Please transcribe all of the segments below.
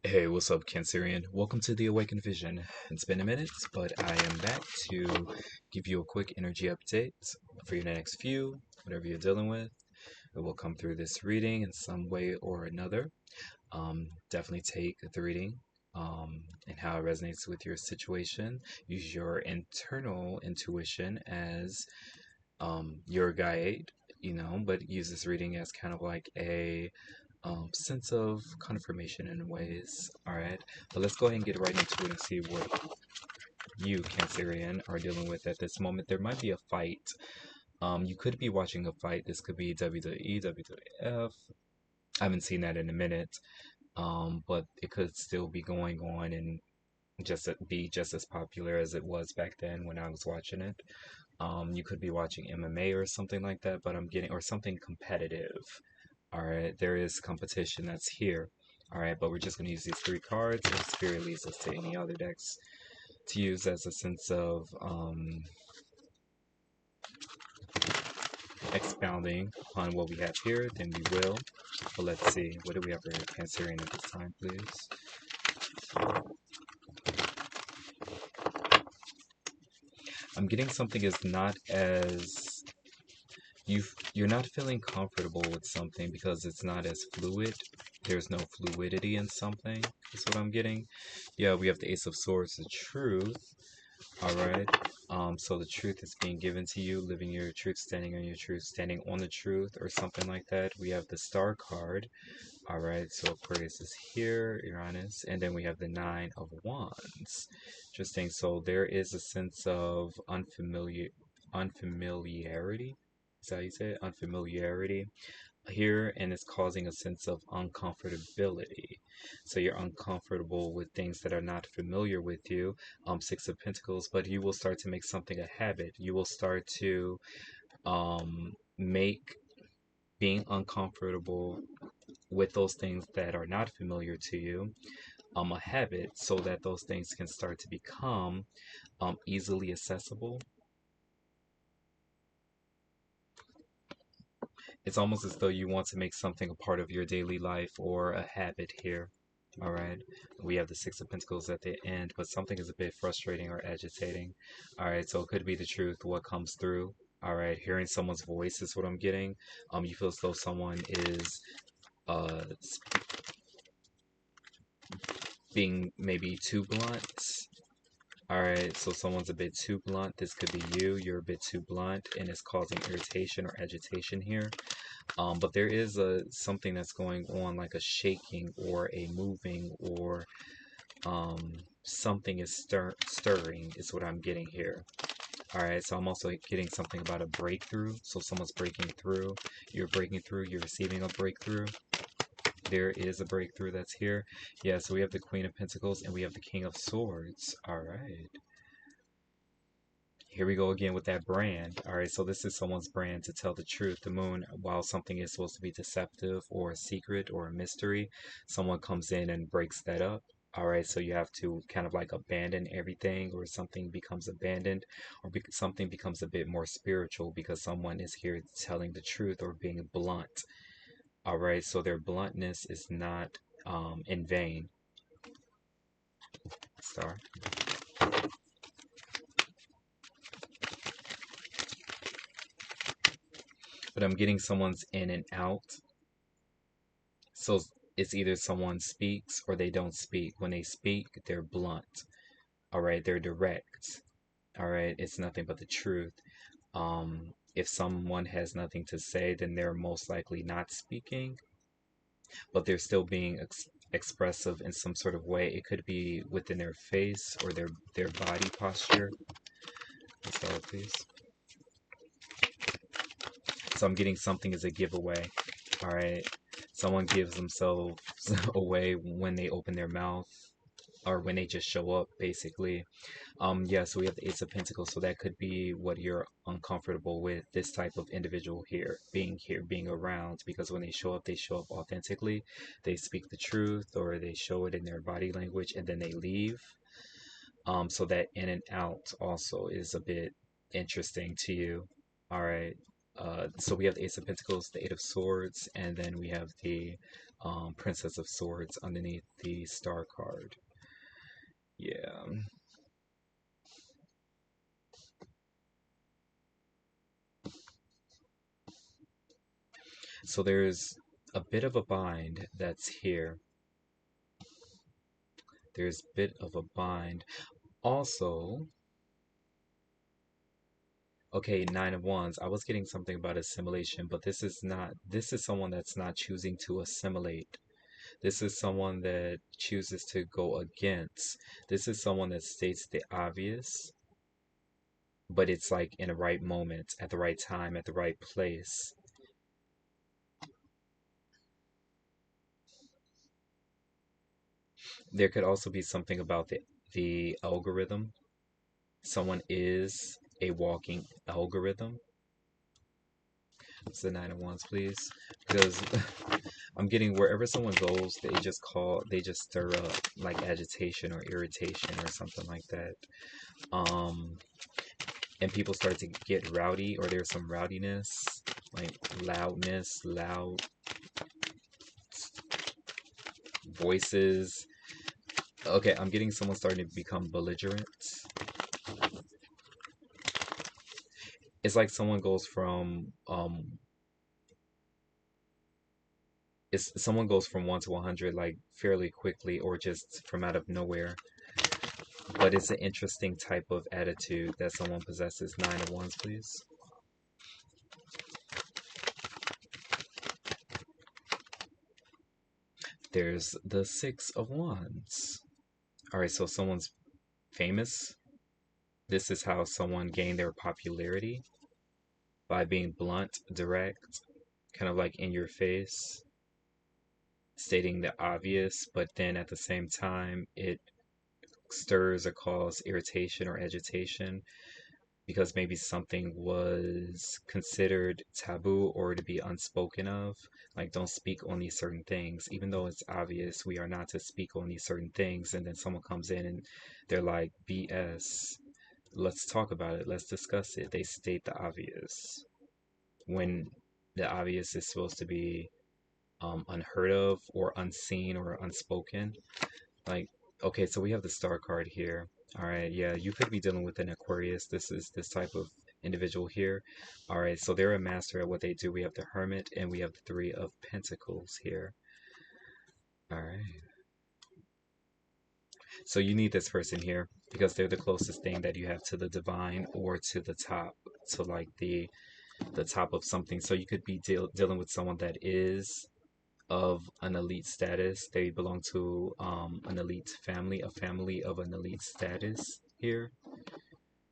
Hey, what's up, Cancerian? Welcome to the Awakened Vision. It's been a minute, but I am back to give you a quick energy update for your next few, whatever you're dealing with. It will come through this reading in some way or another. Definitely take the reading and how it resonates with your situation. Use your internal intuition as your guide, but use this reading as kind of like a sense of confirmation in ways. All right, but let's go ahead and get right into it and see what you, Cancerian, are dealing with at this moment. There might be a fight. You could be watching a fight. This could be WWE, WWF. I haven't seen that in a minute. But it could still be going on and be just as popular as it was back then when I was watching it. You could be watching MMA or something like that, but or something competitive. All right, there is competition that's here. All right, but we're just going to use these three cards. If Spirit leads us to any other decks to use as a sense of expounding upon what we have here, then we will. But let's see, what do we have for Cancerian at this time, please? I'm getting something is not as you're not feeling comfortable with something because it's not as fluid. There's no fluidity in something. Is what I'm getting. Yeah, we have the Ace of Swords, the truth. All right. So the truth is being given to you, living your truth, standing on your truth, standing on the truth, or something like that. We have the Star card. All right. So Aquarius is here, Uranus, and then we have the Nine of Wands. Interesting. So there is a sense of unfamiliarity. Is that how you say it? Unfamiliarity here, and it's causing a sense of uncomfortability. So you're uncomfortable with things that are not familiar with you. Six of Pentacles, but you will start to make something a habit. You will start to make being uncomfortable with those things that are not familiar to you a habit, so that those things can start to become easily accessible. It's almost as though you want to make something a part of your daily life or a habit here. All right. We have the Six of Pentacles at the end, but something is a bit frustrating or agitating. All right. So it could be the truth, what comes through. All right. Hearing someone's voice is what I'm getting. You feel as though someone is uh, being maybe too blunt. All right, so someone's a bit too blunt. This could be you. You're a bit too blunt, and it's causing irritation or agitation here. But there is something that's going on, like a shaking or a moving or something is stirring is what I'm getting here. All right, so I'm also getting something about a breakthrough. So someone's breaking through. You're breaking through. You're receiving a breakthrough. There is a breakthrough that's here. Yeah, so we have the Queen of Pentacles and we have the King of Swords. All right. Here we go again with that brand. All right, so this is someone's brand to tell the truth. The moon, while something is supposed to be deceptive or a secret or a mystery, someone comes in and breaks that up. All right, so you have to kind of like abandon everything, or something becomes abandoned, or something becomes a bit more spiritual because someone is here telling the truth or being blunt. All right, so their bluntness is not in vain. Star. But I'm getting someone's in and out. So it's either someone speaks or they don't speak. When they speak, they're blunt. All right, they're direct. All right, it's nothing but the truth. If someone has nothing to say, then they're most likely not speaking, but they're still being expressive in some sort of way. It could be within their face or their body posture. So please. So I'm getting something as a giveaway. All right, someone gives themselves away when they open their mouth or when they just show up, basically. Yeah, so we have the Ace of Pentacles, so that could be what you're uncomfortable with, this type of individual here, being around, because when they show up authentically, they speak the truth, or they show it in their body language, and then they leave. So that in and out also is a bit interesting to you. All right. So we have the Ace of Pentacles, the Eight of Swords, and then we have the Princess of Swords underneath the Star card. Yeah. So there's a bit of a bind that's here. There's a bit of a bind. Also, okay, Nine of Wands. I was getting something about assimilation, but this is not, this is someone that's not choosing to assimilate. This is someone that chooses to go against. This is someone that states the obvious, but it's like in the right moment, at the right time, at the right place. There could also be something about the algorithm. Someone is a walking algorithm. It's the Nine of Wands, please. Because I'm getting wherever someone goes, they just stir up like agitation or irritation or something like that. Um, and people start to get rowdy, or there's some rowdiness, like loudness, loud voices. Okay, I'm getting someone starting to become belligerent. It's like someone goes from it's someone goes from 1 to 100 like fairly quickly, or just from out of nowhere. But it's an interesting type of attitude that someone possesses. Nine of Wands, please. There's the Six of Wands. All right, so someone's famous. This is how someone gained their popularity, by being blunt, direct, kind of like in your face, stating the obvious, but then at the same time, it stirs or causes irritation or agitation because maybe something was considered taboo or to be unspoken of. Like, don't speak on these certain things, even though it's obvious we are not to speak on these certain things. And then someone comes in and they're like, BS, let's talk about it, let's discuss it. They state the obvious when the obvious is supposed to be unheard of or unseen or unspoken. Like, okay, so we have the Star card here. All right, yeah, you could be dealing with an Aquarius. This is this type of individual here. All right, so they're a master at what they do. We have the Hermit and we have the Three of Pentacles here. All right. So you need this person here because they're the closest thing that you have to the divine, or to the top, to like the top of something. So you could be dealing with someone that is of an elite status. They belong to an elite family, a family of an elite status here.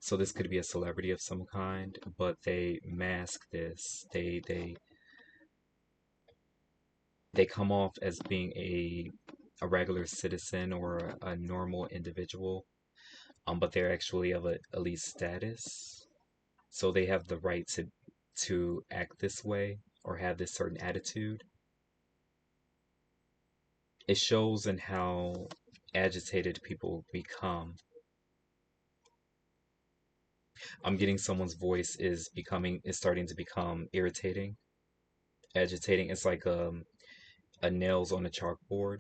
So this could be a celebrity of some kind, but they mask this. They come off as being a regular citizen or a normal individual, but they're actually of an elite status. So they have the right to act this way or have this certain attitude. It shows in how agitated people become. I'm getting someone's voice is starting to become irritating, agitating. It's like a nails on a chalkboard.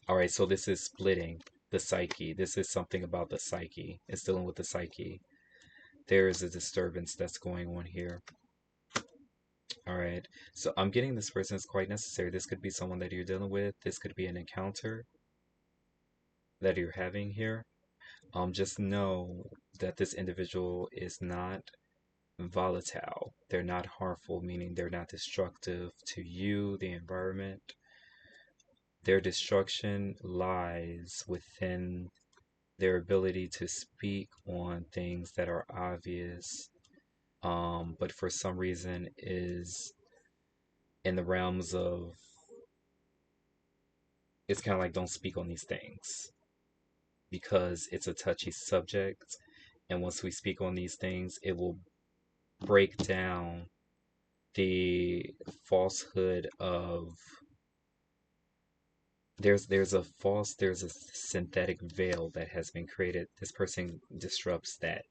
All right, so this is splitting the psyche. This is something about the psyche. It's dealing with the psyche. There is a disturbance that's going on here. All right, so I'm getting this person is quite necessary. This could be someone that you're dealing with. This could be an encounter that you're having here. Just know that this individual is not volatile. They're not harmful, meaning they're not destructive to you, the environment. Their destruction lies within their ability to speak on things that are obvious, but for some reason is in the realms of, it's kind of like don't speak on these things because it's a touchy subject. And once we speak on these things, it will break down the falsehood of there's a synthetic veil that has been created. This person disrupts that,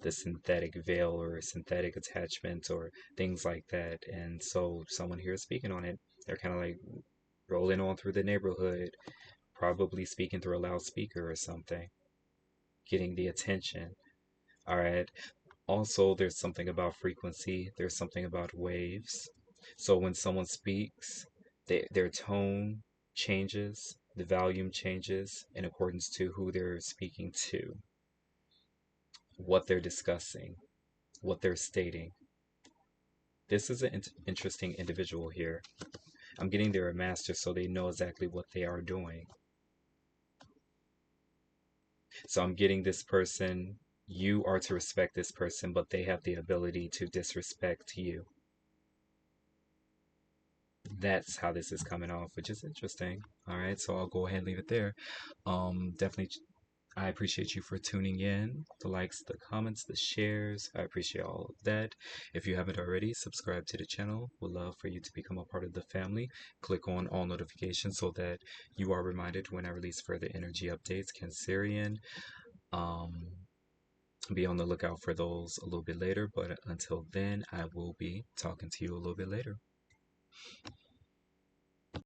the synthetic veil or synthetic attachment or things like that. And so someone here is speaking on it. They're kind of like rolling on through the neighborhood, probably speaking through a loudspeaker or something, getting the attention. All right. Also, there's something about frequency, there's something about waves. So when someone speaks, their tone changes, the volume changes in accordance to who they're speaking to, what they're discussing, what they're stating. This is an interesting individual here. I'm getting they're a master, so they know exactly what they are doing. So I'm getting this person, you are to respect this person, but they have the ability to disrespect you. That's how this is coming off, which is interesting. All right, so I'll go ahead and leave it there. Definitely, I appreciate you for tuning in, the likes, the comments, the shares. I appreciate all of that. If you haven't already, subscribe to the channel. Would love for you to become a part of the family. Click on all notifications so that you are reminded when I release further energy updates. Cancerian. Um, be on the lookout for those a little bit later, but until then, I will be talking to you a little bit later.